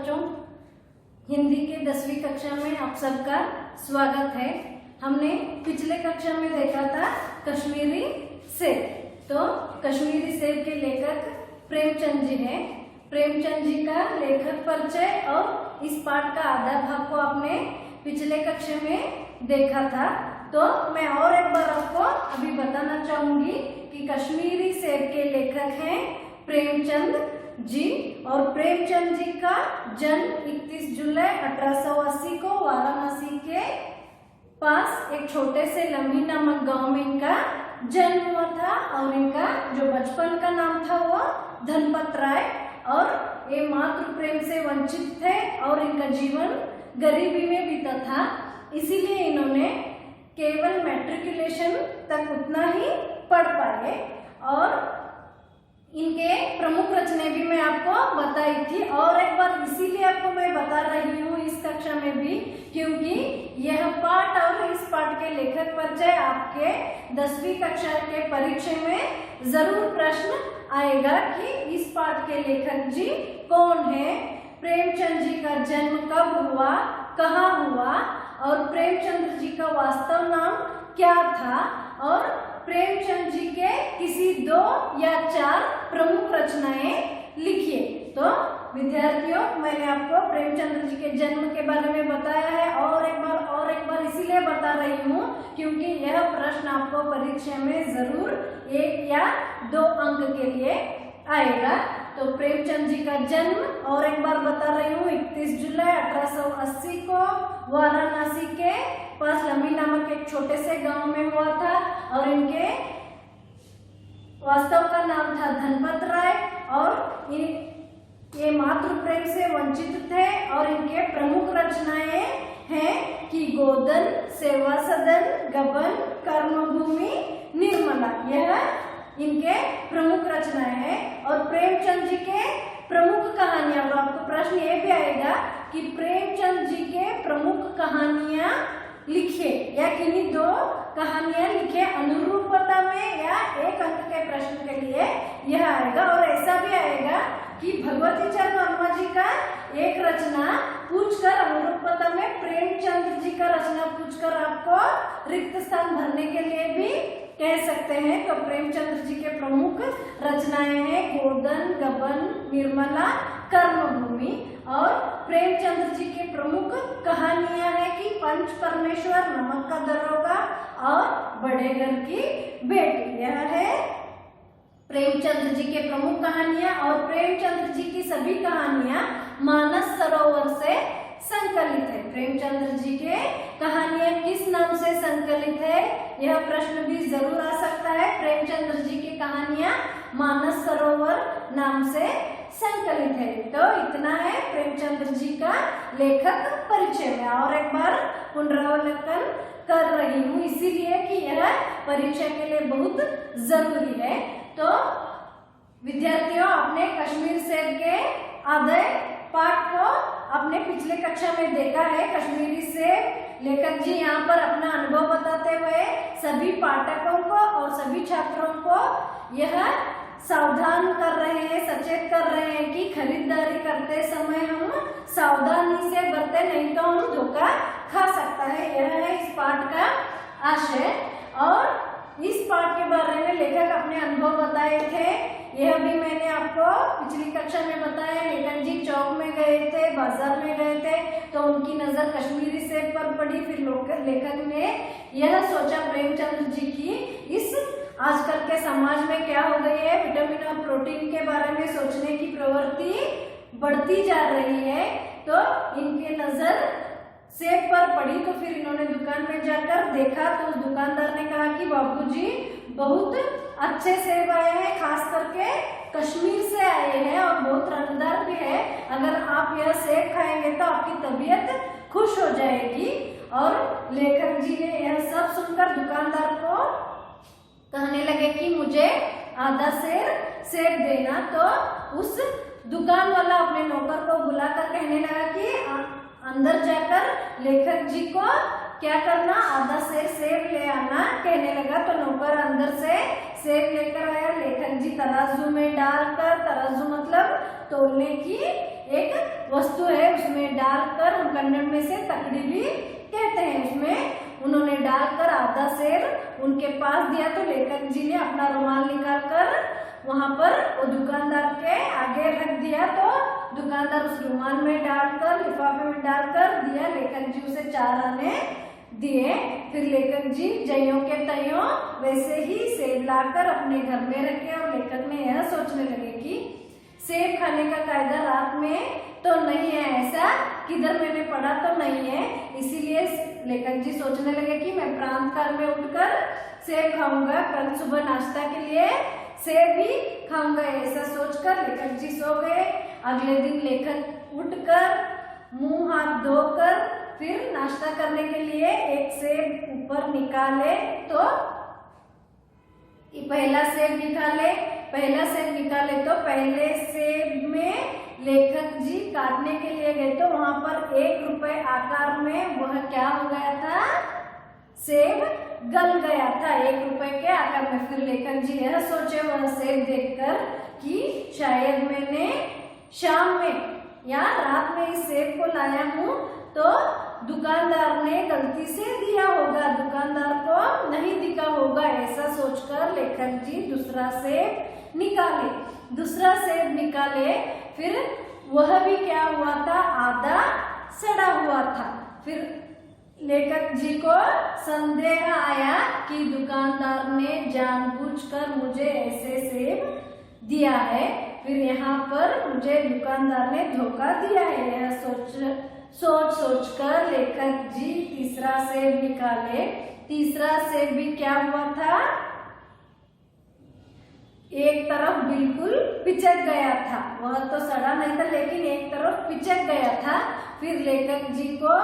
बच्चों, हिंदी के 10वीं कक्षा में आप सबका स्वागत है। हमने पिछले कक्षा में देखा था कश्मीरी सेब। तो कश्मीरी सेब के लेखक प्रेमचंद जी हैं। प्रेमचंद जी का लेखक परिचय और इस पाठ का आधा भाग को आपने पिछले कक्षा में देखा था। तो मैं और एक बार आपको अभी बताना चाहूंगी कि कश्मीरी सेब के लेखक हैं प्रेमचंद जी, और प्रेमचंद जी का जन्म 31 जुलाई 1880 को वाराणसी के पास एक छोटे से लम्ही नामक गांव में इनका जन्म हुआ था। और इनका जो बचपन का नाम था वो धनपत राय, और ये मातृ प्रेम से वंचित थे और इनका जीवन गरीबी में बीता था। इसीलिए इन्होंने केवल मैट्रिकुलेशन तक उतना ही पढ़ पाए। और इनके प्रमुख रचनाएं भी मैं आपको बताई थी, और एक बार इसीलिए आपको मैं बता रही हूँ इस कक्षा में भी, क्योंकि यह पाठ और इस पाठ के लेखक परिचय आपके 10वीं कक्षा के परीक्षा में जरूर प्रश्न आएगा कि इस पाठ के लेखक जी कौन है, प्रेमचंद जी का जन्म कब हुआ, कहाँ हुआ, और प्रेमचंद जी का वास्तव नाम क्या था, और प्रेमचंद जी के किसी 2 या 4 प्रमुख रचनाएं लिखिए। तो विद्यार्थियों, मैंने आपको प्रेमचंद जी के जन्म के बारे में बताया है, और एक बार इसीलिए बता रही हूँ क्योंकि यह प्रश्न आपको परीक्षा में जरूर 1 या 2 अंक के लिए आएगा। तो प्रेमचंद जी का जन्म और एक बार बता रही हूँ 31 जुलाई 1880 को वाराणसी के पास लम्ही नामक एक छोटे से गांव में हुआ था, और इनके वास्तव का नाम था धनपत राय, और ये मातृ प्रेम से वंचित थे। और इनके प्रमुख रचनाएं हैं कि गोदन, सेवा सदन, गबन, कर्मभूमि, निर्मला, यह इनके प्रमुख रचनाएं हैं। और प्रेमचंद जी के प्रमुख कहानियां, और आपको प्रश्न ये भी आएगा कि प्रेमचंद जी के प्रमुख कहानियां लिखे या किन्हीं 2 कहानियां लिखे अनुरूपता में, या 1 अंक के प्रश्न के लिए यह आएगा। और ऐसा भी आएगा कि भगवती चरण वर्मा जी का एक रचना पूछकर अनुरूपता में प्रेमचंद जी का रचना पूछकर आपको रिक्त स्थान भरने के लिए भी कह सकते हैं। तो प्रेमचंद जी के प्रमुख रचनाएं हैं गोदन, गबन, निर्मला, कर्मभूमि। और प्रेमचंद जी के प्रमुख कहानियां हैं कि पंच परमेश्वर, नमक का दरोगा और बड़े घर की बेटी, यह है प्रेमचंद जी के प्रमुख कहानियां। और प्रेमचंद जी की सभी कहानियां मानस सरोवर से संकलित है। प्रेमचंद जी के कहानियां किस नाम से संकलित है, यह प्रश्न भी जरूर आ सकता है। प्रेमचंद जी की कहानियां मानस सरोवर नाम से संकलित है। तो इतना है प्रेमचंद जी का लेखक परिचय में, और एक बार पुनरावलोकन कर रही हूँ इसीलिए कि यह परीक्षा के लिए बहुत जरूरी है। तो विद्यार्थियों, आपने कश्मीर सेब के आधे पाठ को अपने पिछले कक्षा में देखा है। कश्मीरी सेब लेखक जी यहाँ पर अपना अनुभव बताते हुए सभी पाठकों को और सभी छात्रों को यह सावधान कर रहे हैं, सचेत कर रहे हैं कि खरीदारी करते समय हम सावधानी से बरते, नहीं तो हम धोखा खा सकता है। यह है इस पाठ का आशय। और इस पाठ के बारे में लेखक अपने अनुभव बताए थे, यह भी मैंने आपको पिछली कक्षा में बताया। लेखक जी चौक में गए थे, बाजार में गए थे, तो उनकी नजर कश्मीरी सेब पर पड़ी। फिर लेखक ने यह सोचा प्रेमचंद जी की इस आजकल के समाज में क्या हो गई है, विटामिन और प्रोटीन के बारे में सोचने की प्रवृत्ति बढ़ती जा रही है, तो इनके नजर सेब पर पड़ी। तो फिर इन्होंने दुकान में जाकर देखा, तो उस दुकानदार ने कहा कि बाबूजी बहुत अच्छे सेब आए हैं, खास करके कश्मीर से आए हैं और बहुत रंगदार भी है, अगर आप यह सेब खाएंगे तो आपकी तबीयत खुश हो जाएगी। और लेखक जी ने यह सब सुनकर दुकानदार को कहने लगे कि मुझे आधा सेब देना। तो उस दुकान वाला अपने नौकर को बुलाकर कहने लगा कि अंदर जाकर लेखक जी को क्या करना, आधा सेब ले आना कहने लगा। तो नौकर अंदर से सेब लेकर आया। लेखक जी तराजू में डालकर, तराजू मतलब तोलने की एक वस्तु है, उसमें डालकर, हम कन्नड़ में से तकड़ी भी कहते हैं, उसमें उन्होंने डालकर आधा सेब उनके पास दिया। तो लेखक जी ने अपना रुमाल निकालकर वहां पर वो दुकानदार के आगे रख दिया। तो दुकानदार उस रुमाल में डालकर, लिफाफे में डालकर दिया। लेखक जी उसे 4 आने दिए। फिर लेखक जी जयों के तयों वैसे ही सेब लाकर अपने घर में रखे। और लेखक ने यह सोचने लगे कि सेब खाने का कायदा रात में तो नहीं है, ऐसा किधर मैंने पढ़ा तो नहीं है। इसीलिए लेखक जी सोचने लगे कि मैं प्रातः काल में उठकर सेब खाऊंगा, कल सुबह नाश्ता के लिए सेब ही खाऊंगा। ऐसा सोचकर लेखक जी सो गए। अगले दिन लेखक उठकर मुंह हाथ धोकर फिर नाश्ता करने के लिए एक सेब ऊपर निकाले। तो पहला सेब निकाले तो पहले सेब में लेखक जी काटने के लिए गए। तो वहां पर 1 रुपए आकार में वह क्या हो गया था, सेब गल गया था 1 रुपए के आकार में। फिर लेखक जी यह सोचे वह सेब देखकर कि शायद मैंने शाम में या रात में इस सेब को लाया हूँ तो दुकानदार ने गलती से दिया होगा, दुकानदार को नहीं दिखा होगा। ऐसा सोचकर लेखक जी दूसरा सेब निकाले। फिर वह भी क्या हुआ था, आधा सड़ा हुआ था। फिर लेखक जी को संदेह आया कि दुकानदार ने जानबूझकर मुझे ऐसे सेब दिया है, फिर यहाँ पर मुझे दुकानदार ने धोखा दिया है। यह सोच कर लेखक जी तीसरा सेब निकाले। तीसरा सेब भी क्या हुआ था, एक तरफ बिल्कुल पिचक गया था। वह तो सड़ा नहीं था लेकिन एक तरफ पिचक गया था। फिर लेखक जी को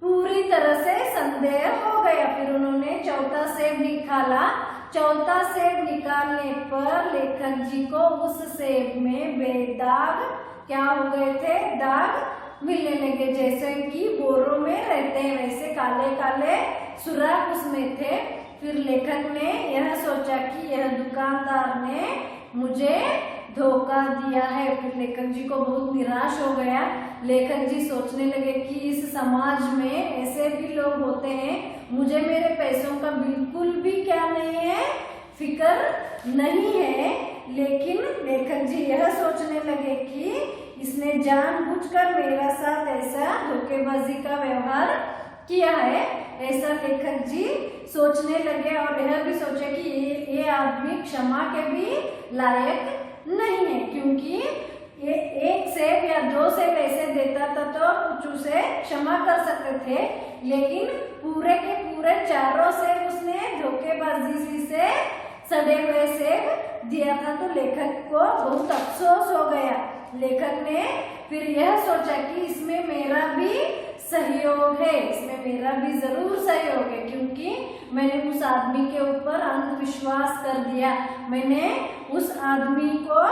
पूरी तरह से संदेह हो गया। फिर उन्होंने चौथा सेब निकाला। चौथा सेब निकालने पर लेखक जी को उस सेब में बेदाग क्या हो गए थे, दाग मिलने लगे। जैसे कि बोरों में रहते हैं वैसे काले काले सुराख उसमें थे। फिर लेखक ने यह सोचा कि यह दुकानदार ने मुझे धोखा दिया है। फिर लेखक जी को बहुत निराश हो गया। लेखक जी सोचने लगे कि इस समाज में ऐसे भी लोग होते हैं, मुझे मेरे पैसों का बिल्कुल भी क्या नहीं है, फिक्र नहीं है। लेकिन लेखक जी यह सोचने लगे कि इसने जानबूझकर मेरा साथ ऐसा धोखेबाजी का व्यवहार किया है। ऐसा लेखक जी सोचने लगे और यह भी सोचे कि ये आदमी क्षमा के भी लायक नहीं है, क्योंकि ये 1 सेब या 2 सेब ऐसे देता था तो कुछ उसे क्षमा कर सकते थे, लेकिन पूरे के पूरे 4 सेब उसने धोखेबाजी से सड़े हुए सेब दिया था। तो लेखक को बहुत अफसोस हो गया। लेखक ने फिर यह सोचा कि इसमें मेरा भी सहयोग है, इसमें मेरा भी जरूर सहयोग है, क्योंकि मैंने उस आदमी के ऊपर अंधविश्वास कर दिया। मैंने उस आदमी को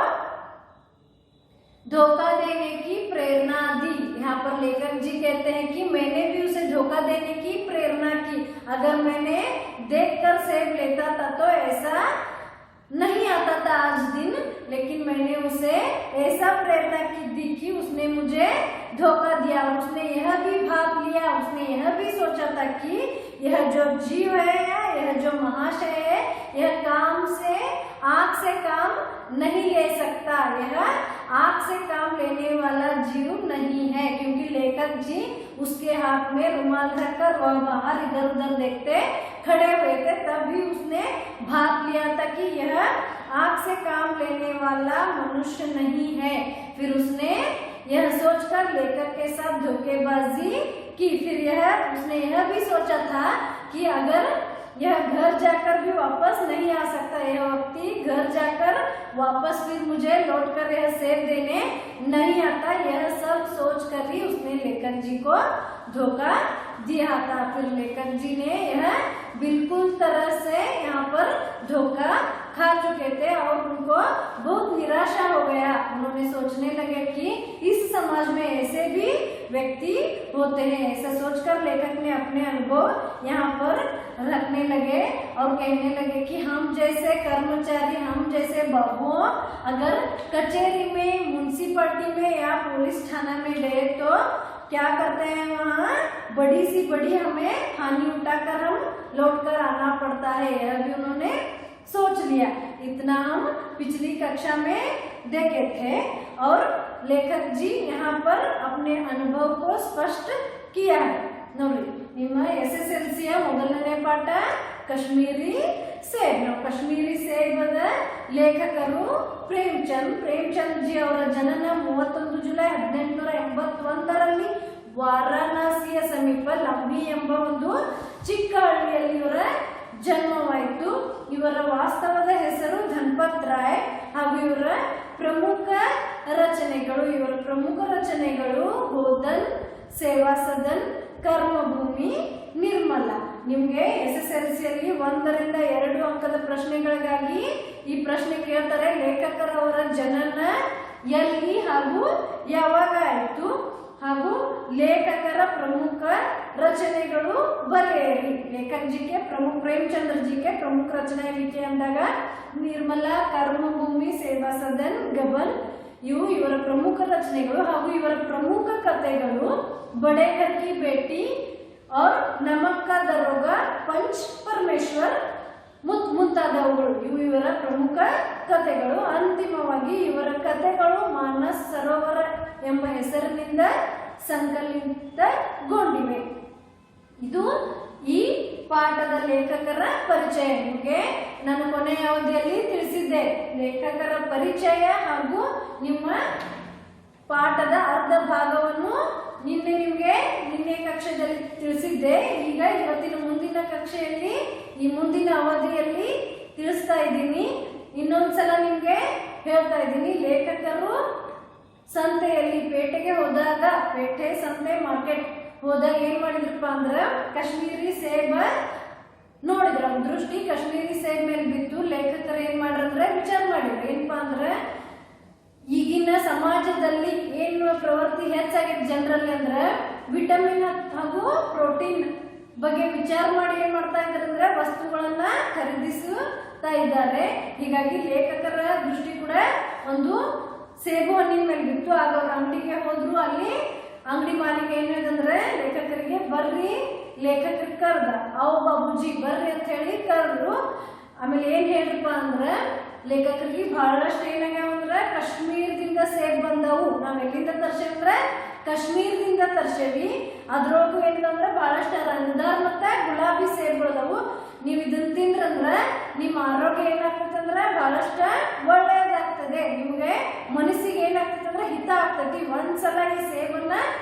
धोखा देने की प्रेरणा दी। यहाँ पर लेखक जी कहते हैं कि मैंने भी उसे धोखा देने की प्रेरणा की। अगर मैंने देखकर सेब लेता था तो ऐसा नहीं आता था आज दिन, लेकिन मैंने उसे ऐसा प्रेरणा की दी कि उसने मुझे धोखा दिया। उसने यह भी भाप लिया, उसने यह भी सोचा था कि यह जो जीव है या यह जो महाशय है, यह काम से आंख से काम नहीं ले सकता, यह आंख से काम लेने वाला जीव नहीं है। क्योंकि लेखक जी उसके हाथ में रुमाल रखकर वह बाहर इधर उधर देखते खड़े हुए थे, तभी उसने भाप लिया था कि यह आंख से काम लेने वाला मनुष्य नहीं है। फिर उसने यह सोचकर लेखक के साथ धोखेबाजी की। फिर उसने यह भी सोचा था कि अगर यह घर जाकर भी वापस नहीं आ सकता, यह व्यक्ति घर जाकर वापस फिर मुझे लौटकर यह सेब देने नहीं आता, यह सब सोच कर ही उसने लेखक जी को धोखा दिया था। फिर लेखक जी ने यह बिल्कुल तरह से यहाँ पर धोखा खा चुके थे और उनको बहुत निराशा हो गया। उन्होंने सोचने लगे कि इस समाज में ऐसे भी व्यक्ति होते हैं। ऐसा सोचकर लेखक ने अपने अनुभव यहाँ पर रखने लगे और कहने लगे कि हम जैसे कर्मचारी, हम जैसे बहुओं अगर कचहरी में, म्युनिसिपैलिटी में या पुलिस थाना में गए तो क्या करते हैं, वहाँ बड़ी सी बड़ी हमें हानि उठाकर हम लौट कर आना पड़ता है। अभी उन्होंने सोच लिया। इतना हम पिछली कक्षा में देखे थे और लेखक जी यहाँ पर अपने अनुभव को स्पष्ट किया है। ನೋಡಿ ನಿಮ್ಮ SSLC ಮೊದಲನೇ ಪಾಠ ಕಾಶ್ಮೀರಿ ಸೇಬ್. ಕಾಶ್ಮೀರಿ ಸೇಬದ ಲೇಖಕರು ಪ್ರೇಮಚಂದ್ ಜಿ ಅವರ ಜನನ 31 ಜುಲೈ 1881ರಲ್ಲಿ ವಾರಾಣಸಿಯ ಸಮೀಪ ಲಂಬಿ ಎಂಬ ಒಂದು ಚಿಕ್ಕ ಹಳ್ಳಿಯಲ್ಲಿ ಇವರ ಜನ್ಮವಾಯಿತು. ಇವರ ವಾಸ್ತವದ ಹೆಸರು ಧನ್ಪತ್ ರಾಯ್ ಹಾಗೂ ಇವರ ಪ್ರಮುಖ ರಚನೆಗಳು ಗೋಧನ್, ಸೇವಾ ಸದನ್, ಕರ್ಮಭೂಮಿ, ನಿರ್ಮಲ. ನಿಮಗೆ SSLCಯಲ್ಲಿ 1 ರಿಂದ 2 ಅಂಕದ ಪ್ರಶ್ನೆಗಳಿಗಾಗಿ ಈ ಪ್ರಶ್ನೆ ಕೇಳ್ತಾರೆ. ಲೇಖಕರವರ ಜನನ ಎಲ್ಲಿ ಹಾಗೂ ಯಾವಾಗ ಆಯಿತು ಹಾಗೂ ಲೇಖಕರ ಪ್ರಮುಖ ರಚನೆಗಳು ಬರೆಯಿರಿ. लेखक जी के प्रमुख प्रेमचंद्र जी के प्रमुख रचना लिखे अंದಾಗ ನಿರ್ಮಲ, ಕರ್ಮಭೂಮಿ, ಸೇವಾ ಸದನ್, ಗಬನ್ ಇವು ಇವರ ಪ್ರಮುಖ ರಚನೆಗಳು ಹಾಗೂ ಇವರ ಪ್ರಮುಖ ಕಥೆಗಳು ಬಡೆ ಘರ್ ಕಿ ಬೇಟಿ और नमक का दरोगा, पंच परमेश्वर ಮುಂತಾದವುಗಳು ಇವು ಇವರ ಪ್ರಮುಖ ಕಥೆಗಳು. ಅಂತಿಮವಾಗಿ ಇವರ ಕಥೆಗಳು ಮಾನಸ್ ಸರೋವರ ಎಂಬ ಹೆಸರಿನಿಂದ ಸಂಕಲಿತಗೊಂಡಿವೆ. ಇದು ಈ ಪಾಠದ ಲೇಖಕರ ಪರಿಚಯ. ನಿಮಗೆ ನಾನು ಕೊನೆಯ ಅವಧಿಯಲ್ಲಿ ತಿಳಿಸಿದ್ದೆ ಲೇಖಕರ ಪರಿಚಯ ಹಾಗೂ ನಿಮ್ಮ ಪಾಠದ ಅರ್ಧ ಭಾಗವನ್ನು ನಿನ್ನೆ ಕಕ್ಷೆಯಲ್ಲಿ ತಿಳಿಸಿದ್ದೆ. ಈಗ ಇವತ್ತಿನ ಮುಂದಿನ ಕಕ್ಷೆಯಲ್ಲಿ ಈ ಮುಂದಿನ ಅವಧಿಯಲ್ಲಿ ತಿಳಿಸ್ತಾ ಇದ್ದೀನಿ. ಇನ್ನೊಂದ್ಸಲ ನಿಮ್ಗೆ ಹೇಳ್ತಾ ಇದ್ದೀನಿ. ಲೇಖಕರು ಸಂತೆಯಲ್ಲಿ ಪೇಟೆಗೆ ಹೋದಾಗ, ಪೇಟೆ, ಸಂತೆ, ಮಾರ್ಕೆಟ್ ಹೋದಾಗ ಏನ್ ಮಾಡಿದ್ರಪ್ಪ ಅಂದ್ರ ಕಾಶ್ಮೀರಿ ಸೇಬ ನೋಡಿದ್ರ, ದೃಷ್ಟಿ ಕಾಶ್ಮೀರಿ ಸೇಬ್ ಮೇಲೆ ಬಿತ್ತು. ಲೇಖಕರು ಏನ್ ಮಾಡ್ರಂದ್ರೆ ವಿಚಾರ ಮಾಡಿದ್ರು. ಏನಪ್ಪಾ ಅಂದ್ರ ಈಗಿನ ಸಮಾಜದಲ್ಲಿ ಏನು ಪ್ರವೃತ್ತಿ ಹೆಚ್ಚಾಗಿದೆ ಜನರಲ್ಲಿ ಅಂದ್ರೆ ವಿಟಮಿನ್ ಹಾಗೂ ಪ್ರೋಟೀನ್ ಬಗ್ಗೆ ವಿಚಾರ ಮಾಡಿ ಏನ್ ಮಾಡ್ತಾ ಇದ್ದಾರೆ ಅಂದ್ರೆ ವಸ್ತುಗಳನ್ನ ಖರೀದಿಸುತ್ತಾ ಇದ್ದಾರೆ. ಹೀಗಾಗಿ ಲೇಖಕರ ದೃಷ್ಟಿ ಕೂಡ ಒಂದು ಸೇಬು ಹಣ್ಣಿನ ಮೇಲೆ ಬಿತ್ತು. ಆಗ ಅವ್ರ ಅಂಗಡಿಗೆ ಹೋದ್ರು. ಅಲ್ಲಿ ಅಂಗಡಿ ಮಾಲೀಕ ಏನ್ ಹೇಳಿದಂದ್ರೆ ಲೇಖಕರಿಗೆ ಬರ್ರಿ, ಲೇಖಕರಿಗೆ ಕರೆದ, ಅವು ಬಾಬುಜಿ ಬರ್ರಿ ಅಂತ ಹೇಳಿ ಕರೆದ್ರು. ಆಮೇಲೆ ಏನ್ ಹೇಳಿರಪ್ಪ ಅಂದ್ರ ಲೇಖಕರಿಗೆ ಬಹಳಷ್ಟು ಏನಾಗ್ಯಾವಂದ್ರ ಕಾಶ್ಮೀರದಿಂದ ಸೇಬ್ ಬಂದವು. ನಾವ್ ಎಲ್ಲಿಂದ ತರ್ಸೇವಂದ್ರ ಕಾಶ್ಮೀರದಿಂದ ತರ್ಸೇವಿ. ಅದ್ರೊಳಗೂ ಏನಂದ್ರೆ ಬಹಳಷ್ಟು ರಂಗದಾರ್ ಮತ್ತೆ ಗುಲಾಬಿ ಸೇಬ್ಗಳದವು. ನೀವು ಇದನ್ನ ತಿಂದ್ರಂದ್ರ ನಿಮ್ಮ ಆರೋಗ್ಯ ಏನಾಗ್ತದಂದ್ರ ಬಹಳಷ್ಟು ಒಳ್ಳೆಯದಾಗ್ತದೆ. ನಿಮ್ಗೆ ಮನಸ್ಸಿಗೆ ಏನಾಗ್ತದಂದ್ರೆ ಹಿತ ಆಗ್ತೈತಿ. ಒಂದ್ಸಲ ಈ ಸೇಬನ್ನ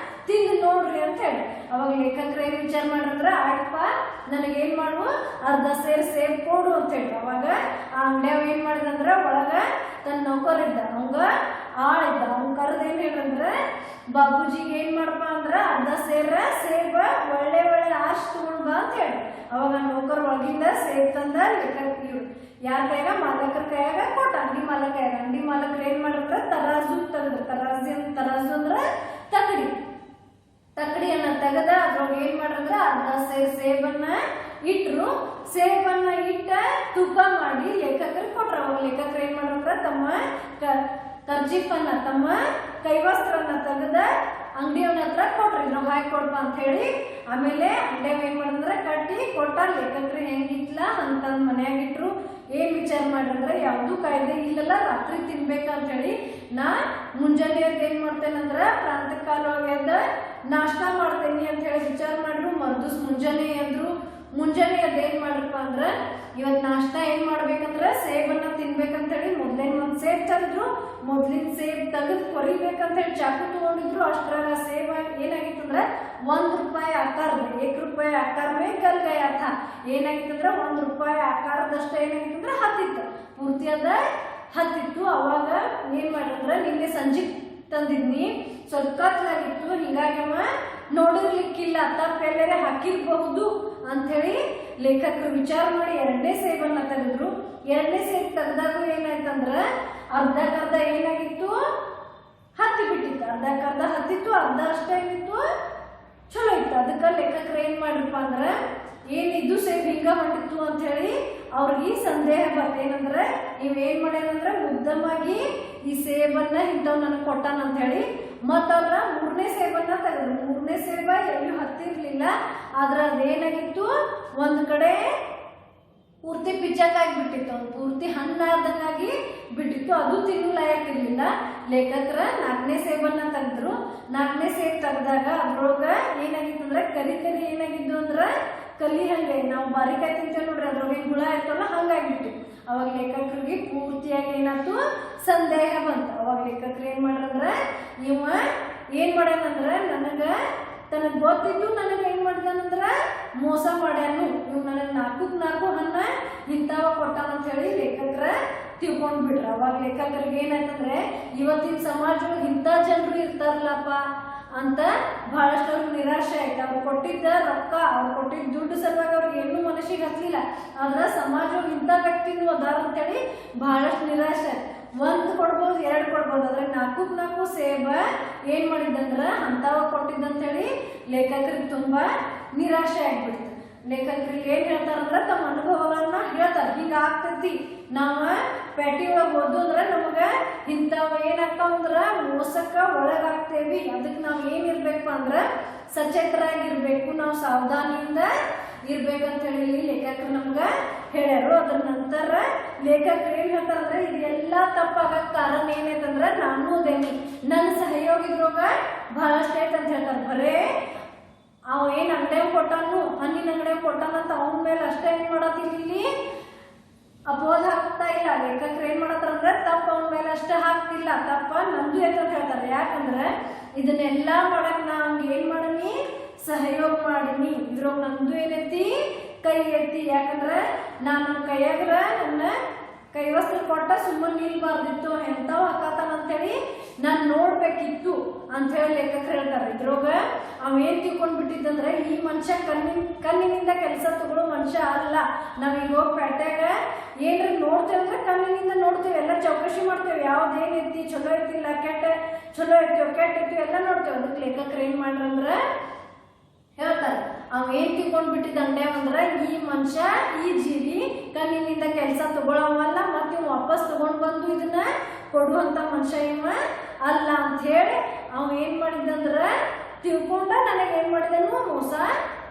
ತಿಂದು ನೋಡ್ರಿ ಅಂತ ಹೇಳಿ. ಅವಾಗ ಲೇಖಕರು ಏನ್ ವಿಚಾರ ಮಾಡ್ರಂದ್ರ ಆಯ್ತಪ್ಪ ನನಗೇನ್ ಮಾಡುವ ಅರ್ಧ ಸೇರ್ ಸೇಬ್ ಕೊಡು ಅಂತ ಹೇಳಿ. ಅವಾಗ ಆ ಅಂಗಡಿಯವ ಏನ್ ಮಾಡಿದಂದ್ರ ಒಳಗ ತನ್ನ ನೌಕರ್ ಇದ್ದ, ಅವಂಗ ಆಳಿದ್ದ. ಅವ್ನ್ ಕರೆದ ಏನ್ ಹೇಳ್ರಂದ್ರ ಬಾಬುಜಿಗೆ ಏನ್ ಮಾಡಪ್ಪ ಅಂದ್ರ ಅರ್ಧ ಸೇರ ಸೇಬ ಒಳ್ಳೆ ಆರ್ಸ್ ತಗೊಂಡ್ ಬಾ ಅಂತ ಹೇಳಿ. ಅವಾಗ ನೌಕರ್ ಒಳಗಿಂದ ಸೇಬ್ ತಂದ ಲೇಖಕ ಯಾರ ಕೈಯಾಗ, ಮಾಲಕರ ಕೈಯಾಗ ಕೊಟ್ಟ. ಅಂಗಡಿ ಮಾಲಕರು ಏನ್ ಮಾಡಿದ್ರ ತರಾಜು ತೆಗೆದ್ರು. ತರಾಜು ಅಂದ್ರ ತಕಡಿಯನ್ನ ತೆಗೆದ ಅದ್ರೊಳಗೆ ಏನ್ ಮಾಡ್ರಂದ್ರ ಅರ್ಧ ಸೇರ್ ಸೇಬನ್ನ ಇಟ್ರು. ಸೇಬನ್ನ ಇಟ್ಟ ತೂಕ ಮಾಡಿ ಲೇಖಕರಿಗೆ ಕೊಟ್ರ. ಅವಾಗ ಲೇಖಕರು ಏನ್ ಮಾಡ್ರಂದ್ರ ತಮ್ಮ ಕರ್ಜಿಫನ್ನ, ತಮ್ಮ ಕೈವಸ್ತ್ರನ್ನ ತೆಗೆದ ಅಂಗಡಿಯವನ ಹತ್ರ ಕೊಟ್ರಿ, ನಾವು ಹಾಕಿ ಕೊಡ್ಪ ಅಂತ ಹೇಳಿ. ಆಮೇಲೆ ಅಂಗಡಿಯವ ಏನ್ ಮಾಡಿದ್ರ ಕಟ್ಟಿ ಕೊಟ್ಟ. ಲೇಖಕರು ಹೆಂಗಿಟ್ಲ ಅಂತ ಮನ್ಯಾಗಿಟ್ರು. ಏನ್ ವಿಚಾರ ಮಾಡ್ರಂದ್ರ ಯಾವ್ದು ಕಾಯ್ದೆ ಇಲ್ಲಲ್ಲ, ರಾತ್ರಿ ತಿನ್ಬೇಕಂತ ಹೇಳಿ ನಾ ಮುಂಜಾನೆ ಏನ್ ಮಾಡ್ತೇನಂದ್ರ ಪ್ರಾಂತ ಕಾಲ ಎದ್ದ ನಾಷ್ಟಾ ಮಾಡ್ತೇನಿ ಅಂತ ಹೇಳಿ ವಿಚಾರ ಮಾಡ್ರು. ಮರ್ದೂಸ್ ಮುಂಜಾನೆ ಏನ್ ಮಾಡ್ರಪ್ಪ ಅಂದ್ರ ಇವತ್ ನಾಷ್ಟಾ ಏನ್ ಮಾಡ್ಬೇಕಂದ್ರ ಸೇಬನ್ನ ತಿನ್ಬೇಕಂತ ಹೇಳಿ ಮೊದ್ಲೇನ್ ಒಂದ್ ಸೇಬ್ ತಂದ್ರು. ಮೊದ್ಲಿನ ಸೇಬ್ ತೆಗೆದು ಕೊರಿಬೇಕಂತ ಹೇಳಿ ಚಾಕು ತಗೊಂಡಿದ್ರು. ಅಷ್ಟ್ರಾಗ ಸೇಬ ಏನಾಗಿತ್ತಂದ್ರ ₹1 ಆಕಾರದ, ₹1 ಆಕಾರ ಮೇ ಗಲ್ ಗಯಾ ಥಾ. ಏನಾಗಿತ್ತಂದ್ರ ₹1 ಆಕಾರದಷ್ಟ ಏನಾಗಿತ್ತಂದ್ರ ಹತ್ತಿತ್ತು, ಪೂರ್ತಿ ಅದ ಹತ್ತಿತ್ತು. ಅವಾಗ ಏನ್ ಮಾಡಿದ್ರ ನಿನ್ನೆ ಸಂಜೆ ತಂದಿದ್ನಿ, ಸ್ವಲ್ಪ ಕತ್ಲಾಗಿತ್ತು, ಹಿಂಗಾಗಿ ಅವ ನೋಡಿರ್ಲಿಕ್ಕಿಲ್ಲ, ತಪ್ಪೆಲ್ಲರೆ ಹಾಕಿರ್ಬಹುದು ಅಂತ ಹೇಳಿ ಲೇಖಕರು ವಿಚಾರ ಮಾಡಿ 2ನೇ ಸೇಬನ್ನ ತೆಗೆದ್ರು. 2ನೇ ಸೇಬ್ ತೆಗ್ದಾಗ ಏನಾಯ್ತಂದ್ರ ಅರ್ಧಕ್ಕರ್ಧ ಏನಾಗಿತ್ತು, ಹತ್ತಿ ಬಿಟ್ಟಿತ್ತು. ಅರ್ಧಕ್ಕರ್ಧ ಹತ್ತಿತ್ತು, ಅರ್ಧ ಅಷ್ಟೇ ಏನಿತ್ತು ಚಲೋ ಇತ್ತು. ಅದಕ್ಕೆ ಲೇಖಕರು ಏನ್ ಮಾಡ್ರಪ್ಪ ಅಂದ್ರ ಏನಿದ್ದು ಸೇಬ್ ಹಿಂಗ ಹೊಂಟಿತ್ತು ಅಂತ ಹೇಳಿ ಅವ್ರಿಗೆ ಸಂದೇಹ ಬರ್ತೇನಂದ್ರೆ ಇವೇನ್ ಮಾಡ್ಯಾನಂದ್ರ ಉದ್ದಮಾಗಿ ಈ ಸೇಬನ್ನ ಇಂಥವ್ ನನಗೆ ಕೊಟ್ಟಾನ ಅಂತ ಹೇಳಿ ಮತ್ತವ್ರ 3ನೇ ಸೇಬನ್ನ ತೆಗೆದ್ರು. 3ನೇ ಸೇಬ ಎಲ್ಲಿಯೂ ಹತ್ತಿರ್ಲಿಲ್ಲ, ಆದ್ರ ಅದೇನಾಗಿತ್ತು ಒಂದ್ ಕಡೆ ಪೂರ್ತಿ ಪಿಚ್ಚಕ್ಕಾಗಿಬಿಟ್ಟಿತ್ತು, ಒಂದು ಪೂರ್ತಿ ಹಣ್ಣಾದಂಗಾಗಿ ಬಿಟ್ಟಿತ್ತು, ಅದು ತಿನ್ನಲಾಯಕ್ಕಿರ್ಲಿಲ್ಲ. ಲೇಖಕರ 4ನೇ ಸೇಬನ್ನ ತೆಗೆದ್ರು. 4ನೇ ಸೇಬ್ ತೆಗ್ದಾಗ ಅದ್ರೊಳಗ ಏನಾಗಿತ್ತು ಅಂದ್ರೆ ಕರಿ ಏನಾಗಿದ್ದು ಅಂದ್ರ ಕಲ್ಲಿ ಹಂಗೆ ನಾವು ಬಾರಿಕಾಯಿ ತಿಂತೇವೆ ನೋಡ್ರಿ, ಅದ್ರೊಳಗೆ ಹುಳ ಇರ್ತವಲ್ಲ ಹಂಗಾಗಿತ್ತು. ಅವಾಗ ಲೇಖಕರಿಗೆ ಪೂರ್ತಿಯಾಗಿ ಏನಾಯ್ತು ಸಂದೇಹ ಬಂತು. ಅವಾಗ ಲೇಖಕರು ಏನ್ ಮಾಡ್ರಂದ್ರ ಇವ ಏನ್ ಮಾಡ್ಯಾನಂದ್ರ ತನಗ್ ಗೊತ್ತಿದ್ದು ನನಗೆ ಏನ್ ಮಾಡಿದಾನಂದ್ರ ಮೋಸ ಮಾಡ್ಯಾನು, ಇವ್ ನನಗೆ 4 ಹಣ್ಣ ಇಂಥವ ಕೊಟ್ಟಾನಂತ ಹೇಳಿ ಲೇಖಕರ ತಿಳ್ಕೊಂಡ್ ಬಿಡ್ರ. ಅವಾಗ ಲೇಖಕರಿಗೆ ಏನಾಯ್ತಂದ್ರೆ ಇವತ್ತಿನ ಸಮಾಜದೊಳಗೆ ಇಂಥ ಜನರು ಇರ್ತಾರಲ್ಲಪ್ಪ ಅಂತ ಬಹಳಷ್ಟು ಅವ್ರಿಗೆ ನಿರಾಶೆ ಆಯ್ತು. ಅವ್ರು ಕೊಟ್ಟಿದ್ದ ರೊಕ್ಕ, ಅವ್ರು ಕೊಟ್ಟಿದ್ದ ದುಡ್ಡು ಸಲುವಾಗಿ ಅವ್ರಿಗೆ ಏನು ಮನಸ್ಸಿಗೆ ಹತ್ತಲಿಲ್ಲ, ಆದ್ರೆ ಸಮಾಜದೊಳಗೆ ಇಂಥ ವ್ಯಕ್ತಿನೂ ಅದಾರ ಅಂತೇಳಿ ಬಹಳಷ್ಟು ನಿರಾಶೆ ಆಯ್ತು. 1 ಕೊಡ್ಬೋದು, 2 ಕೊಡ್ಬೋದು, ಆದ್ರೆ 4 ಸೇಬ ಏನ್ ಮಾಡಿದ್ದಂದ್ರ ಅಂತವ ಕೊಟ್ಟಿದ್ದಂತೇಳಿ ಲೇಖಕರಿಗೆ ತುಂಬಾ ನಿರಾಶೆ ಆಗ್ಬಿಡ್ತು. ಲೇಖಕರಿಗೆ ಏನ್ ಹೇಳ್ತಾರಂದ್ರ ತಮ್ಮ ಅನುಭವಗಳನ್ನ ಹೇಳ್ತಾರ, ಹಿಂಗ ಆಗ್ತೈತಿ, ನಾವ ಪೇಟೆ ಒಳಗೆ ಹೋದು ಅಂದ್ರೆ ನಮಗ ಇಂಥವ ಏನಾಗ್ತಾವ ಅಂದ್ರ ಮೋಸಕ್ಕ ಒಳಗಾಗ್ತೇವಿ. ಅದಕ್ಕೆ ನಾವ್ ಏನಿರ್ಬೇಕು ಅಂದ್ರ ಸಚೇತರಾಗಿರ್ಬೇಕು, ನಾವು ಸಾವಧಾನಿಯಿಂದ ಇರ್ಬೇಕಂತ ಹೇಳಿ ಲೇಖಕರು ನಮ್ಗ ಹೇಳ್ಯಾರು. ಅದ್ರ ನಂತರ ಲೇಖಕರು ಏನ್ ಹೇಳ್ತಾರಂದ್ರೆ ಇದೆಲ್ಲ ತಪ್ಪಾಗಕ್ ಕಾರಣ ಏನೈತಂದ್ರ ನಾನು ಅದೇನಿ, ನನ್ನ ಸಹಯೋಗಿದ್ರೋಗ ಬಹಳಷ್ಟು ಐತೆ ಅಂತ ಹೇಳ್ತಾರೆ. ಬರೇ ಅವ ಏನ್ ಅಂಗಡಿಯಾಗ ಕೊಟ್ಟಾನು, ಹಣ್ಣಿನ ಅಂಗಡಿಯಾಗ ಕೊಟ್ಟಾನಂತ ಅವನ ಮೇಲೆ ಅಷ್ಟೇ ಏನ್ ಮಾಡತ್ತಿಲ್ಲಿ ಅಪೋದ ಹಾಕ್ತಾ ಇಲ್ಲ. ಲೇಖಕರು ಏನ್ ಮಾಡತ್ತಾರಂದ್ರೆ ತಪ್ಪ ಅವನ ಮೇಲೆ ಅಷ್ಟೇ ಹಾಕ್ತಿಲ್ಲ, ತಪ್ಪ ನಂದು ಐತೆ ಅಂತ ಹೇಳ್ತಾರೆ. ಯಾಕಂದ್ರೆ ಇದನ್ನೆಲ್ಲಾ ಮಾಡಕ್ ನಾ ಅವ್ನಿಗೆ ಏನ್ ಮಾಡೀನಿ, ಸಹಯೋಗ ಮಾಡೀನಿ, ಇದ್ರೊಳಗ ನಂದು ಏನೈತಿ ಕೈ ಐತಿ. ಯಾಕಂದ್ರೆ ನಾನು ಕೈಯಾಗ್ರ ನನ್ನ ಕೈವಸ್ತ್ರ ಕೊಟ್ಟ ಸುಮ್ಮನೆ ನಿಲ್ಬಾರ್ದಿತ್ತು, ಎಂಥವ್ ಹಾಕತಾನ ಅಂತೇಳಿ ನಾನು ನೋಡ್ಬೇಕಿತ್ತು ಅಂತ ಹೇಳಿ ಲೇಖಕರು ಹೇಳ್ತಾರೆ. ಇದ್ರೊಳಗ ಅವೇನ್ ತಿಳ್ಕೊಂಡ್ ಬಿಟ್ಟಿದ್ದಂದ್ರೆ ಈ ಮನುಷ್ಯ ಕಣ್ಣಿನಿಂದ ಕೆಲಸ ತಗೊಳ್ಳೋ ಮನುಷ್ಯ ಅಲ್ಲ. ನಾವೀಗ ಹೋಗಿ ಪೇಟೆಗ ಏನ್ರ ನೋಡ್ತೇವೆ ಅಂದ್ರೆ ಕಣ್ಣಿನಿಂದ ನೋಡ್ತೇವೆ, ಎಲ್ಲ ಚೌಕಶಿ ಮಾಡ್ತೇವೆ, ಯಾವ್ದೇನೈತಿ ಚಲೋ ಐತಿಲ್ಲ, ಚಲೋ ಐತಿಯೋ ಕೆಟ್ಟ ಐತಿಯೋ ಎಲ್ಲ ನೋಡ್ತೇವೆ. ಅದಕ್ಕೆ ಲೇಖಕರು ಏನ್ ಮಾಡ್ರಂದ್ರ ಹೇಳ್ತಾರೆ, ಅವೇನ್ ತಿಳ್ಕೊಂಡ್ ಬಿಟ್ಟಿದ್ದ ಅಂಗಡಿಯಾಗ ಅಂದ್ರ ಈ ಮನುಷ್ಯ ಈ ಜೀವಿ ಕಣ್ಣಿನಿಂದ ಕೆಲಸ ತಗೊಳವಲ್ಲ, ಮತ್ತೆ ವಾಪಸ್ ತಗೊಂಡ್ ಬಂದು ಇದನ್ನ ಕೊಡುವಂತ ಮನುಷ್ಯ ಇವ ಅಲ್ಲ ಅಂತ ಹೇಳಿ ಅವ ಏನ್ ಮಾಡಿದಂದ್ರ ತಿಳ್ಕೊಂಡ ನನಗೆ ಏನ್ ಮಾಡಿದನು ಮೋಸ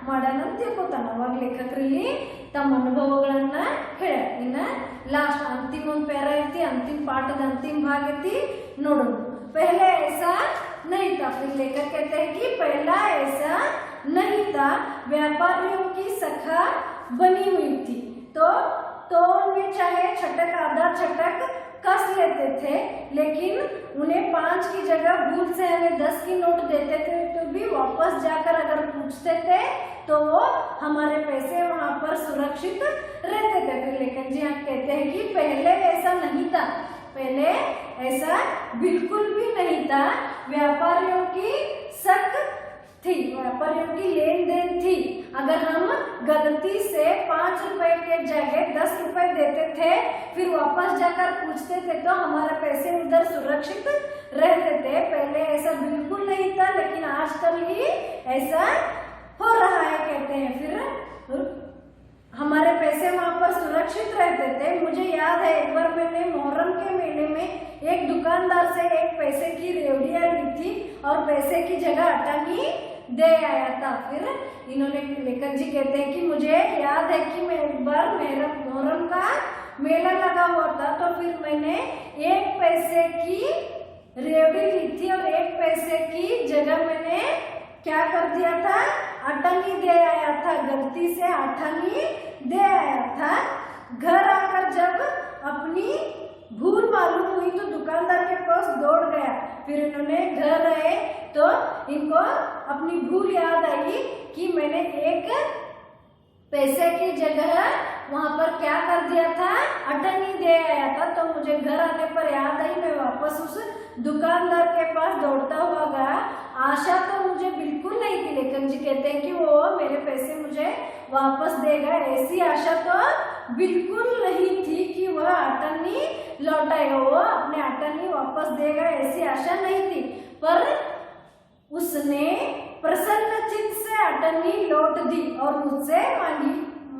ಮಾಡ್ಯಾನ ತಿಳ್ಕೊತಾನ. ಅವಾಗ ಲೇಖಕರಲ್ಲಿ ತಮ್ಮ ಅನುಭವಗಳನ್ನ ಹೇಳ. ಇನ್ನ ಲಾಸ್ಟ್ ಅಂತಿಮ ಒಂದು ಪ್ಯಾರ ಐತಿ, ಅಂತಿಮ ಪಾಠದ अंतिम भाग ಐತಿ ನೋಡೋಣ. पहले ऐसा नहीं था, फिर लेखक कहते हैं कि पहला ऐसा नहीं था, व्यापारियों की सखा बनी हुई थी, तो उनमें चाहे छटक आधा छटक कस लेते थे, लेकिन उन्हें 5 की जगह भूल से हमें 10 की नोट देते थे, तो भी वापस जाकर अगर पूछते थे तो वो हमारे पैसे वहाँ पर सुरक्षित रहते थे। फिर लेखक जी यहाँ कहते हैं कि पहले ऐसा नहीं था, पहले ऐसा बिल्कुल भी नहीं था, व्यापारियों की शक थी, व्यापारियों की लेन देन थी। अगर हम गलती से 5 रुपए के जगह 10 रुपए देते थे, फिर वापस जाकर पूछते थे तो हमारे पैसे उधर सुरक्षित रहते थे। पहले ऐसा बिल्कुल नहीं था, लेकिन आजकल ही ऐसा हो रहा है, कहते हैं। फिर हमारे पैसे वहाँ पर सुरक्षित रहते थे। मुझे याद है एक बार मैंने मोहर्रम के मेले में एक दुकानदार से एक पैसे की रेवड़ियाँ ली थी और पैसे की जगह अटानी दे आया था। फिर इन्होंने लेखक जी कहते हैं कि मुझे याद है कि मैं एक बार मेरा मोहर्रम का मेला लगा हुआ था, तो फिर मैंने 1 पैसे की रेवड़ी ली थी और 1 पैसे की जगह मैंने क्या कर दिया था, अटानी दे आया था, गलती से अटानी दे आया था। घर आकर जब अपनी भूल मालूम हुई तो दुकानदार के पास दौड़ गया। फिर इन्होंने घर आए तो इनको अपनी भूल याद आई कि मैंने 1 पैसे की जगह वहां पर क्या कर दिया था, अटन्नी दे आया था। तो मुझे घर आने पर याद आई, मैं वापस उस दुकानदार के पास दौड़ता हुआ गया। आशा तो मुझे बिल्कुल नहीं थी, लेकिन जी कहते हैं कि वो मेरे पैसे मुझे वापस देगा, ऐसी आशा तो बिल्कुल नहीं थी कि वह अटन्नी लौटाएगा, वो अपने अटन्नी वापस देगा, ऐसी आशा नहीं थी। पर उसने प्रसन्न चित्त से अटन्नी लौट दी और मुझसे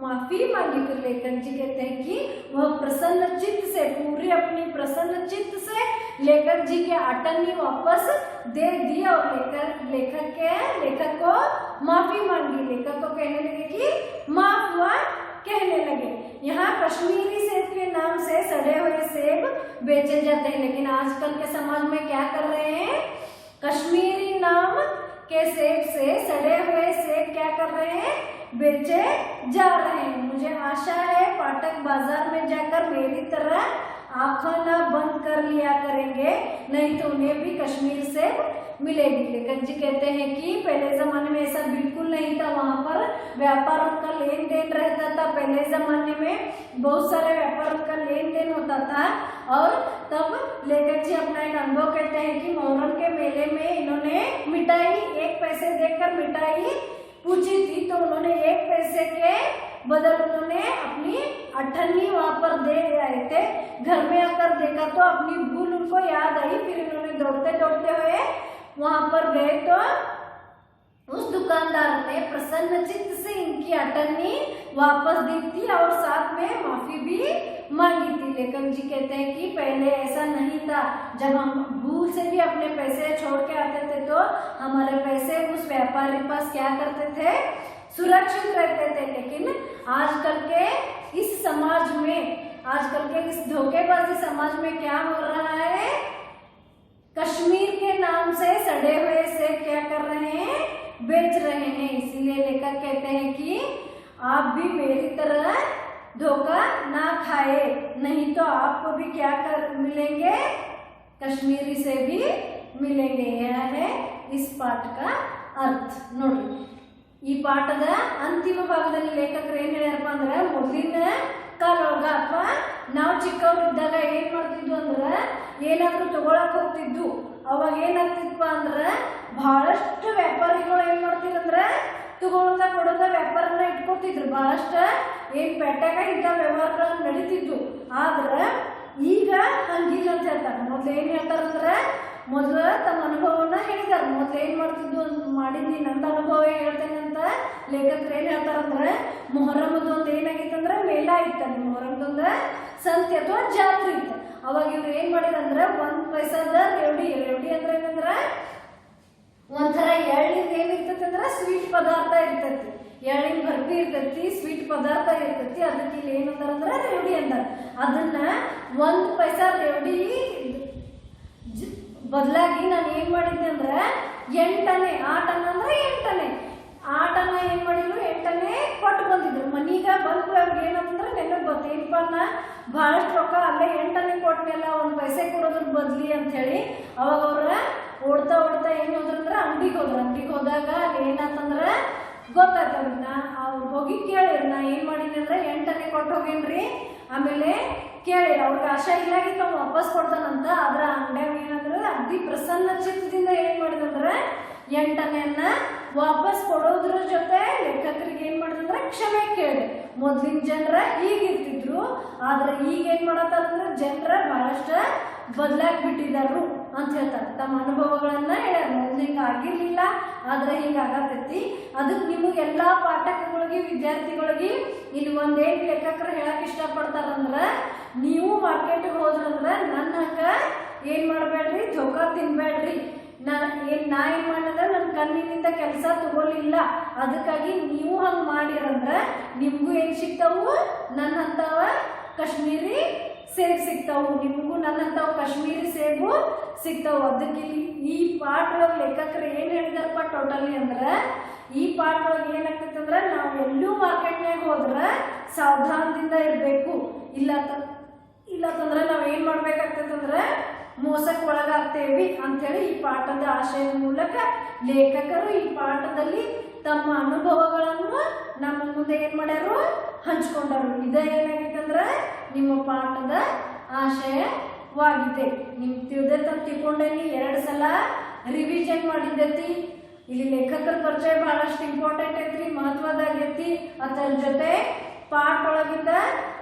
माफी मांगी। फिर लेखक जी कहते हैं कि वह प्रसन्न चित्त से, पूरी अपनी प्रसन्न चित्त से लेखक जी के अटन्नी वापस दे दी और लेखक को माफी मांगी। लेखक को कहने लगे कि माफ हुआ, कहने लगे। यहाँ कश्मीरी सेब के नाम से सड़े हुए सेब बेचे जाते हैं, लेकिन आजकल के समाज में क्या कर रहे हैं, कश्मीरी नाम के सेब से सड़े हुए सेब क्या कर रहे हैं, बेचे जा रहे हैं। मुझे आशा है पाठक बाजार में जाकर मेरी तरह आंखें ना बंद कर लिया करेंगे, नहीं तो उन्हें भी कश्मीर से मिलेगी। लेखक जी कहते हैं कि पहले जमाने में ऐसा बिल्कुल नहीं था, वहां पर व्यापारों का लेन देन रहता था। पहले जमाने में बहुत सारे व्यापारों का लेन देन होता था और तब लेखक जी अपना एक अनुभव कहते हैं कि मोहर्रम के मेले में इन्होंने मिठाई 1 पैसे देकर मिठाई पूछी थी, तो उन्होंने 1 पैसे के बदल उन्होंने अपनी अठन्नी वहां पर दे आए थे। घर में आकर देखा तो अपनी भूल उनको याद आई, फिर उन्होंने दौड़ते दौड़ते हुए वहां पर गए तो उस दुकानदार ने प्रसन्न चित्त से इनकी अटन्नी वापस दी थी और साथ में माफी भी मांगी थी। लेखक जी कहते हैं कि पहले ऐसा नहीं था, जब हम भूल से भी अपने पैसे छोड़ के आते थे तो हमारे पैसे उस व्यापारी पास क्या करते थे, सुरक्षित रहते थे। लेकिन आजकल के इस समाज में, आजकल के इस धोखेबाजी समाज में क्या हो रहा है, कश्मीर के नाम से सड़े हुए सेब क्या कर रहे हैं, बेच रहे हैं। इसीलिए लेखक कहते हैं कि आप भी मेरी तरह धोखा ना खाए, नहीं तो आपको भी क्या कर मिलेंगे, कश्मीरी से भी मिलेंगे। यह है इस पाठ का अर्थ। ನೋಡಿ, ಈ ಪಾಠದ ಅಂತಿಮ ಭಾಗದಲ್ಲಿ ಲೇಖಕರು ಏನ್ ಹೇಳ್ಯಾರಪ್ಪ ಅಂದ್ರೆ, ಮೊದಲಿನ ಕಾಲೊಳಗ ಅಥವಾ ನಾವು ಚಿಕ್ಕವರಿದ್ದಾಗ ಏನ್ ಮಾಡ್ತಿದ್ವು ಅಂದ್ರೆ, ಏನಾದ್ರೂ ತಗೊಳಕ್ ಹೋಗ್ತಿದ್ವು, ಅವಾಗ ಏನಾಗ್ತಿದ್ಪ ಅಂದ್ರೆ ಬಹಳಷ್ಟು ವ್ಯಾಪಾರಿಗಳು ಏನ್ ಮಾಡ್ತಿದ್ರಂದ್ರೆ ತಗೊಳೋದ ಕೊಡೋದ ವ್ಯಾಪಾರನ ಇಟ್ಕೊತಿದ್ರು. ಬಹಳಷ್ಟು ಏನ್ ಪೇಟೆಗ ಇಂಥ ವ್ಯವಹಾರಗಳು ನಡೀತಿದ್ವು. ಆದ್ರೆ ಈಗ ಹಂಗಿಲ್ಲ ಅಂತ ಹೇಳ್ತಾರೆ. ಮೊದ್ಲು ಏನ್ ಹೇಳ್ತಾರಂದ್ರೆ, ಮೊದಲು ತಮ್ಮ ಅನುಭವನ ಹೇಳಿದಾರೆ. ಮೊದ್ಲು ಏನ್ ಮಾಡ್ತಿದ್ವು ಮಾಡಿದ್ನಿ, ನಂದು ಅನುಭವ ಹೇಳ್ತೇನೆ ಅಂತ ಲೇಖಕರು ಏನ್ ಹೇಳ್ತಾರಂದ್ರೆ, ಮೊಹರಮದ ಒಂದು ಏನಾಗಿತ್ತಂದ್ರೆ ಮೇಳ ಇತ್ತು, ಮೊಹರಮದೊಂದು ಸಂತೆ ಅಥವಾ ಜಾತ್ರೆ ಇತ್ತು. ಅವಾಗ ಇವ್ರು ಏನ್ ಮಾಡಿರಂದ್ರೆ 1 ಪೈಸಾದ ರೇವಡಿ ಅಂದ್ರೆ ಏನಂದ್ರೆ ಒಂಥರ ಎಳ್ಳಿಂದ ಏನಿರ್ತೈತಿ ಅಂದ್ರೆ ಸ್ವೀಟ್ ಪದಾರ್ಥ ಇರ್ತೈತಿ, ಎಳ್ಳಿನ ಬರ್ಫಿ ಇರ್ತೈತಿ, ಸ್ವೀಟ್ ಪದಾರ್ಥ ಇರ್ತೈತಿ, ಅದಕ್ಕೆ ಇಲ್ಲಿ ಏನಂತಾರಂದ್ರೆ ರೇವಡಿ ಅಂತಾರ. ಅದನ್ನ 1 ಪೈಸಾ ರೇವಡಿ ಬದಲಾಗಿ ನಾನು ಏನ್ ಮಾಡಿದ್ದೆ ಅಂದ್ರೆ 8 ಆನೆ, 8 ಆನೆ ಅಂದ್ರೆ 8 ಆನೆ, 8 ಆನೆ ಏನ್ ಮಾಡಿದ್ರು 8 ಆನೆ ಕೊಟ್ಟು ಬಂದಿದ್ರು. ಮನೀಗ ಬಂದು ಅವ್ರಿಗೆ ಏನಂತಂದ್ರೆ ನೆನಪು ಬಂತು, ಏನಪ್ಪ ನಾ ಬಹಳಷ್ಟು ರೊಕ್ಕ ಅಲ್ಲೇ 8 ಆನೆ ಕೊಟ್ಟನೆಲ್ಲ, 1 ಪೈಸೆ ಕೊಡೋದ್ರ ಬದ್ಲಿ ಅಂತ ಹೇಳಿ. ಅವಾಗ ಅವ್ರ ಓಡ್ತಾ ಏನ್ ಹೋದ್ರಂದ್ರೆ ಅಂಗಡಿಗೆ ಹೋದ್ರು. ಅಂಗಡಿಗೆ ಹೋದಾಗ ಅಲ್ಲಿ ಏನಾತಂದ್ರೆ ಗೊತ್ತಾಯ್ತವ್ರಿ, ಅವ್ರು ಹೋಗಿ ಕೇಳಿರಿ, ನಾ ಏನ್ ಮಾಡೀನಿ ಅಂದ್ರೆ 8 ಆನೆ ಕೊಟ್ಟು ಹೋಗೇನ್ರಿ. ಆಮೇಲೆ ಕೇಳಿರಿ, ಅವ್ರಿಗೆ ಆಶಾ ಇಲ್ಲಾಗಿತ್ತು ಅವ್ನು ವಾಪಸ್ ಕೊಡ್ತಾನಂತ. ಆದ್ರ ಅಂಗಡಿಯಾಗ ಏನಂದ್ರೆ ಅತಿ ಪ್ರಸನ್ನ ಚಿತ್ತದಿಂದ ಏನ್ ಮಾಡಿದಂದ್ರೆ 8 ಆನೆಯನ್ನ ವಾಪಸ್ ಕೊಡೋದ್ರ ಜೊತೆ ಲೇಖಕರಿಗೆ ಏನ್ ಮಾಡಿದಂದ್ರೆ ಕ್ಷಮೆ ಕೇಳಿ. ಮೊದ್ಲಿನ ಜನರ ಹೀಗಿರ್ತಿದ್ರು, ಆದ್ರೆ ಈಗ ಏನ್ ಮಾಡತ್ತಾರಂದ್ರೆ ಜನರ ಬಹಳಷ್ಟು ಬದಲಾಗಿ ಬಿಟ್ಟಿದ್ದಾರು ಅಂತ ಹೇಳ್ತಾರೆ. ತಮ್ಮ ಅನುಭವಗಳನ್ನ ಹೇಳ್ಯಾರ. ಮೊದ್ಲು ಹಿಂಗ ಆಗಿರ್ಲಿಲ್ಲ, ಆದ್ರೆ ಹಿಂಗ ಆಗತೈತಿ. ಅದಕ್ಕೆ ನಿಮಗೆ ಎಲ್ಲಾ ಪಾಠಕಗಳಿಗೆ, ವಿದ್ಯಾರ್ಥಿಗಳಿಗೆ ಇಲ್ಲಿ ಒಂದೇನ್ ಲೇಖಕರು ಹೇಳಕ್ ಇಷ್ಟಪಡ್ತಾರಂದ್ರ, ನೀವು ಮಾರ್ಕೆಟ್ಗೆ ಹೋದ್ರಂದ್ರ ನನ್ನ ಹಂಗ ಏನ್ ಮಾಡ್ಬೇಡ್ರಿ, ಧೋಕಾ ತಿನ್ಬೇಡ್ರಿ. ನಾ ಏನ್ ಮಾಡಿದ್ರೆ ನನ್ನ ಕಣ್ಣಿನಿಂದ ಕೆಲಸ ತಗೊಳ್ಳಿಲ್ಲ, ಅದಕ್ಕಾಗಿ ನೀವು ಹಂಗ ಮಾಡಿರಂದ್ರ ನಿಮ್ಗೂ ಏನ್ ಸಿಗ್ತಾವು, ನನ್ನಂತವ ಕಶ್ಮೀರಿ ಸೇಬ್ ಸಿಗ್ತಾವು, ನಿಮಗೂ ನನ್ನಂತವು ಕಶ್ಮೀರಿ ಸೇಬು ಸಿಗ್ತಾವು. ಅದಕ್ಕೆ ಈ ಪಾಠ ಒಳಗೆ ಲೇಖಕರು ಏನ್ ಹೇಳಿದಾರಪ್ಪ ಟೋಟಲಿ ಅಂದ್ರೆ, ಈ ಪಾಠ ಒಳಗೆ ಏನಾಗ್ತೈತೆ ಅಂದ್ರೆ, ನಾವು ಎಲ್ಲೂ ಮಾರ್ಕೆಟ್ನಾಗ ಹೋದ್ರೆ ಸಾವಧಾನದಿಂದ ಇರಬೇಕು. ಇಲ್ಲತ್ತಂದ್ರೆ ನಾವ್ ಏನ್ ಮಾಡ್ಬೇಕಾಗ್ತೈತಂದ್ರೆ ಮೋಸಕ್ಕೆ ಒಳಗಾಗ್ತೇವೆ ಅಂತೇಳಿ ಈ ಪಾಠದ ಆಶಯದ ಮೂಲಕ ಲೇಖಕರು ಈ ಪಾಠದಲ್ಲಿ ತಮ್ಮ ಅನುಭವಗಳನ್ನು ನಮ್ಮ ಮುಂದೆ ಏನ್ ಮಾಡ್ಯಾರು, ಹಂಚ್ಕೊಂಡರು. ಏನಾಗೈತಂದ್ರ ನಿಮ್ಮ ಪಾಠದ ಆಶಯವಾಗಿದೆ. ನಿಮ್ ತಿಳ್ಕೊಂಡೇನಿ, 2 ಸಲ ರಿವಿಷನ್ ಮಾಡಿದ್ದೈತಿ. ಇಲ್ಲಿ ಲೇಖಕರ ಪರಿಚಯ ಬಹಳಷ್ಟು ಇಂಪಾರ್ಟೆಂಟ್ ಐತ್ರಿ, ಮಹತ್ವದಾಗೈತಿ. ಅದರ ಜೊತೆ ಪಾಠ ಒಳಗಿಂದ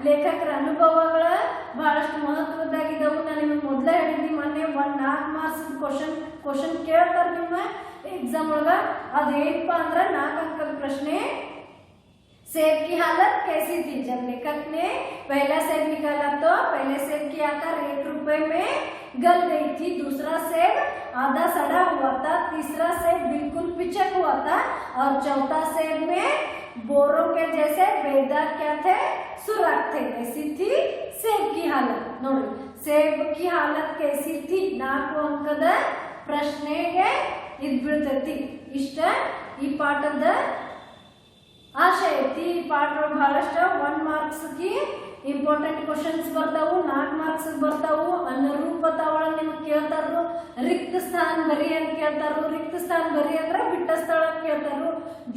ಲೇಖಕರ ಅನುಭವಗಳ ಬಹಳಷ್ಟು ಮಹತ್ವದ್ದಾಗಿದ್ದವು. ನಾನು ನಿಮಗೆ ಮೊದಲೇ ಹೇಳಿದ್ನಿ, ಮೊನ್ನೆ 4 ಮಾರ್ಕ್ಸ್ ಕ್ವಶನ್ ಕೇಳ್ತಾರೆ ನಿಮ್ಮ एग्जाम ಒಳಗ. ಅದೇನಪ್ಪ ಅಂದ್ರೆ 4 अंक प्रश्न, सेब की हालत कैसी थी जब लेखक ने पहला सेब निकाला तो पहले सेब की आकार 1 रुपए में गल गई थी, दूसरा सेब आधा सड़ा हुआ था, तीसरा सेब बिल्कुल पिचक हुआ था और चौथा सेब में बोरों के जैसे बेदाग क्या थे, सुराख थे. ऐसी थी सेब की हालत. ನೋಡಿ, सेब की हालत कैसी थी 4 अंकದ ಪ್ರಶ್ನೆಗೆ ಇದು ಬೀಳ್ತೈತಿ. ಇಷ್ಟ ಈ ಪಾಠದ ಆಶಯ ಐತಿ. ಈ ಪಾಠ ಬಹಳಷ್ಟು 1 ಮಾರ್ಕ್ಸ್ಗೆ ಇಂಪಾರ್ಟೆಂಟ್ ಕ್ವಶನ್ಸ್ ಬರ್ತಾವು, 4 ಮಾರ್ಕ್ಸ್ ಬರ್ತಾವು. ಅನುರೂಪತಾ ಒಳಗೆ ನಿಮ್ಗೆ ಕೇಳ್ತಾರು, ರಿಕ್ತ ಸ್ಥಾನ ಬರಿ ಅಂತ ಕೇಳ್ತಾರು. ರಿಕ್ತ ಸ್ಥಾನ ಬರಿ ಅಂದ್ರೆ ಬಿಟ್ಟ ಸ್ಥಳ ಕೇಳ್ತಾರು.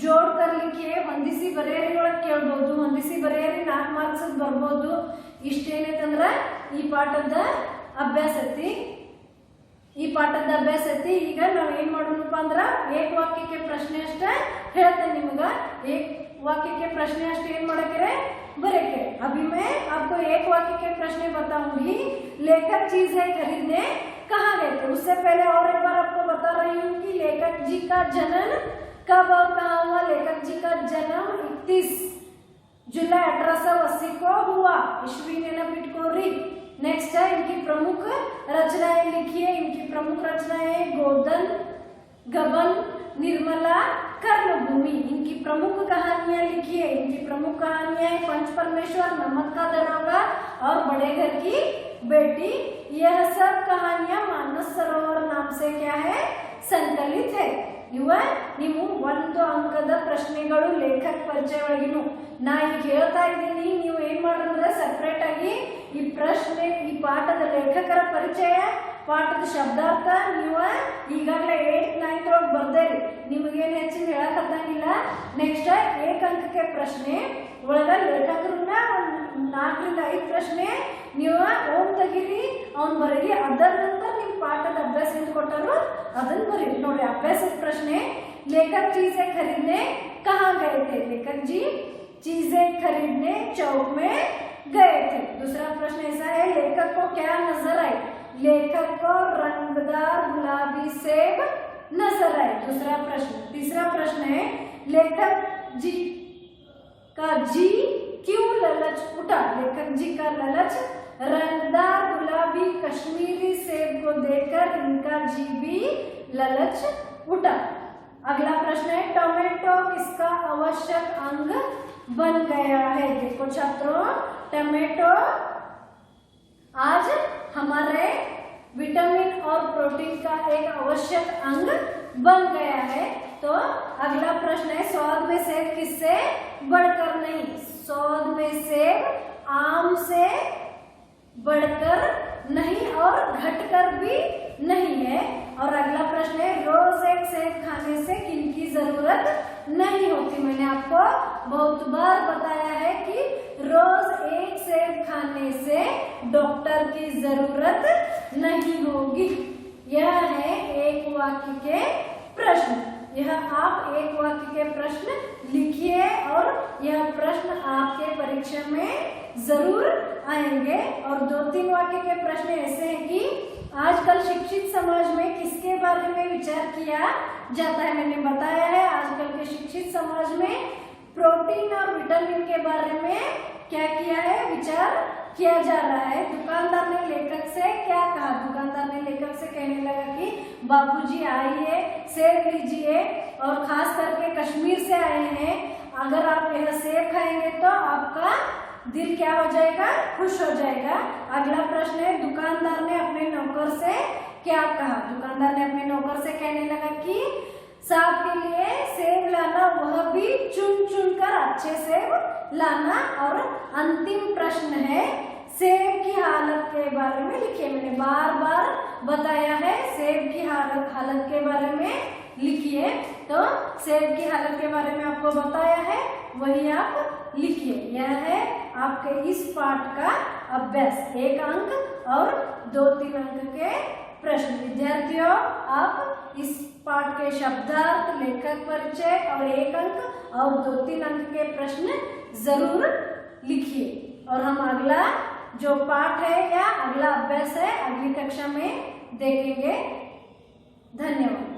ಜೋಡ್ ಕರ್ಲಿಕ್ಕೆ ಹೊಂದಿಸಿ ಬರೆಯರಿ ಒಳಗೆ ಕೇಳ್ಬೋದು, ಹೊಂದಿಸಿ ಬರೆಯರಿ 4 ಮಾರ್ಕ್ಸ್ ಬರ್ಬೋದು. ಇಷ್ಟೇನೈತಂದ್ರ ಈ ಪಾಠದ ಅಭ್ಯಾಸ ಐತಿ. ಈಗ ನಾವು ಏನ್ ಮಾಡೋಣಪ್ಪ ಅಂದ್ರ ಏಕ ವಾಕ್ಯಕ್ಕೆ ಪ್ರಶ್ನೆ ಅಷ್ಟೇ ಹೇಳ್ತೇನೆ ನಿಮ್ಗ. एक वाक्य के प्रश्न अष्ट ಏನ್ ಮಾಡಕ್ಕೆ ಬರೆಯಕ್ಕೆ. अभी मैं आपको एक वाक्य के प्रश्न बताऊंगी. लेखक चीजें खरीदने कहाँ गए थे. उससे पहले और एक बार आपको बता रही हूँ कि लेखक जी का जन्म कब और कहाँ हुआ. लेखक जी का जन्म 31 जुलाई 1880 को हुआ. ईस्वी ने ना पिटकोरी. नेक्स्ट है इनकी प्रमुख रचनाएं लिखिए. इनकी प्रमुख रचनाएं गोदन, गबन, निर्मला, कर्मभूमि. इनकी प्रमुख कहानियां लिखिए. इनकी प्रमुख कहानियां पंच परमेश्वर, नमक का दरोगा और बड़े घर की बेटी. यह सब कहानियां मानस सरोवर नाम से क्या है, संकलित है. ನೀವು 1 ಅಂಕದ ಪ್ರಶ್ನೆಗಳು ಲೇಖಕ ಪರಿಚಯ ಒಳಗಿನು ನಾ ಈಗ ಹೇಳ್ತಾ ಇದ್ದೀನಿ. ನೀವು ಏನ್ ಮಾಡ್ರಂದ್ರೆ ಸೆಪರೇಟ್ ಆಗಿ ಈ ಪ್ರಶ್ನೆ, ಈ ಪಾಠದ ಲೇಖಕರ ಪರಿಚಯ, ಪಾಠದ ಶಬ್ದಾರ್ಥ ನೀವು ಈಗಾಗಲೇ 8th 9th ಒಳಗೆ ಬರ್ದೇರಿ. ನಿಮಗೇನು ಹೆಚ್ಚಿನ ಹೇಳಕ್ಕಾಗಿಲ್ಲ. ನೆಕ್ಸ್ಟ್ 1 ಅಂಕಕ್ಕೆ ಪ್ರಶ್ನೆ ಒಳಗ ಲೇಖಕರನ್ನ 4 ರಿಂದ 5 ಪ್ರಶ್ನೆ ನೀವು ಓಮ್ ತೆಗಿರಿ, ಅವ್ನು ಬರೀರಿ. ಅದರ ನಂತರ ನಿಮ್ಮ ಪಾಠದ ಅಭ್ಯಾಸ ಏನು ಕೊಟ್ಟರು ಅದನ್ನು ಬರೀರಿ. ನೋಡಿ, ಅಭ್ಯಾಸದ ಪ್ರಶ್ನೆ, लेखक चीजें खरीदने कहाँ गए थे. लेखक जी चीजें खरीदने चौक में गए थे. दूसरा प्रश्न ऐसा है, लेखक को क्या नजर आई. लेखक को रंगदार गुलाबी सेब नजर आए. दूसरा प्रश्न. तीसरा प्रश्न है, लेखक जी का जी क्यों ललच उठा. लेखक जी का ललच रंगदार गुलाबी कश्मीरी सेब को देखकर इनका जी भी ललच उठा. अगला प्रश्न है, टोमेटो किसका आवश्यक अंग बन गया है. देखो छात्रों, टोमेटो आज हमारे विटामिन और प्रोटीन का एक आवश्यक अंग बन गया है. तो अगला प्रश्न है, स्वाद में सेब किससे बढ़कर नहीं. स्वाद में सेब आम से बढ़कर नहीं और घटकर भी नहीं है. और अगला प्रश्न है, रोज एक सेब खाने से किनकी जरूरत नहीं होती. मैंने आपको बहुत बार बताया है कि रोज एक सेब खाने से डॉक्टर की जरूरत नहीं होगी. यह है एक वाक्य के प्रश्न. यह आप एक वाक्य के प्रश्न लिखिए और यह प्रश्न आपके परीक्षा में जरूर आएंगे. और 2-3 वाक्य के प्रश्न ऐसे हैं कि आजकल शिक्षित समाज में किसके बारे में विचार किया जाता है. मैंने बताया है आजकल के शिक्षित समाज में प्रोटीन और विटामिन के बारे में क्या किया है, विचार किया जा रहा है. दुकानदार ने लेखक से क्या कहा. दुकानदार ने लेखक से कहने लगा कि बाबूजी आइए, सेब लीजिए, और खास करके कश्मीर से आए हैं. अगर आप यह सेब खाएंगे तो आपका दिल क्या हो जाएगा, खुश हो जाएगा. अगला प्रश्न है, दुकानदार ने अपने नौकर से क्या कहा. दुकानदार ने अपने नौकर से कहने लगा कि साहब के लिए सेब लाना, वह भी चुन चुन कर अच्छे सेब लाना. और अंतिम प्रश्न है, सेब की हालत के बारे में लिखिए। मैंने बार बार बताया है, सेब की हालत के बारे में लिखिए। तो सेब की हालत के बारे में आपको बताया है, वही आप लिखिए। यह है आपके इस पाठ का अभ्यास, 1 अंक और 2-3 अंक के प्रश्न। विद्यार्थियों, आप इस पाठ के शब्दार्थ, लेखक परिचय और 1 अंक और 2-3 अंक के प्रश्न जरूर लिखिए। और हम अगला जो पाठ है या अगला अभ्यास है अगली कक्षा में देखेंगे। धन्यवाद।